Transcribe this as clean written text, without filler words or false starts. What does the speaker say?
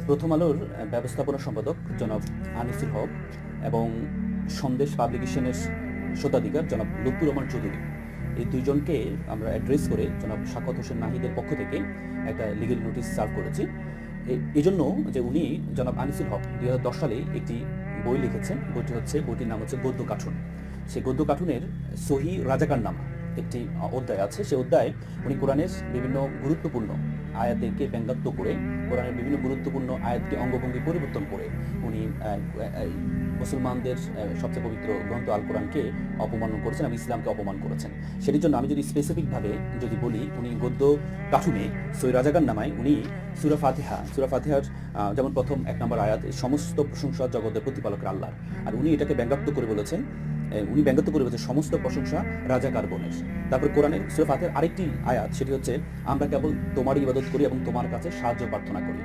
প্রথম আলোর ব্যবস্থাপনা সম্পাদক জনাব আনিসুল হক এবং সন্দেশ পাবলিকেশনের স্বত্বাধিকার জনাব লুৎফুর রহমান চৌধুরী, এই দুইজনকে আমরা অ্যাড্রেস করে জনাব সাখাওয়াত হোসেন নাহিদের পক্ষ থেকে একটা লিগেল নোটিশ সার্ভ করেছি। এই জন্য যে উনি জনাব আনিসুল হক 2010 সালে একটি বই লিখেছেন। বইটির নাম হচ্ছে গদ্য কার্টুন। সেই গদ্য কার্টুনের সহি রাজাকার নামা একটি অধ্যায় আছে। সেই অধ্যায়ে উনি কোরআনের বিভিন্ন গুরুত্বপূর্ণ আয়াতকে ব্যঙ্গাত্ম করে, কোরআনের বিভিন্ন গুরুত্বপূর্ণ আয়াতকে অঙ্গভঙ্গি পরিবর্তন করে উনি মুসলমানদের সবচেয়ে পবিত্র গ্রন্থ আল কোরআনকে অপমান করেছেন এবং ইসলামকে অপমান করেছেন। সেটির জন্য আমি যদি স্পেসিফিকভাবে যদি বলি, উনি গদ্য কার্টুনে সহি রাজাকার নামায় উনি সূরা ফাতিহার যেমন প্রথম 1 নম্বর আয়াত, সমস্ত প্রশংসা জগতের প্রতিপালকের আল্লাহর, আর উনি এটাকে ব্যঙ্গাত্ম করে বলেছেন সমস্ত প্রশংসা রাজাকার বনের। তারপর কোরআনের সূরা ফাতিহার আরেকটি আয়াত, সেটি হচ্ছে আমরা কেবল তোমারই ইবাদত করি এবং তোমার কাছে সাহায্য প্রার্থনা করি।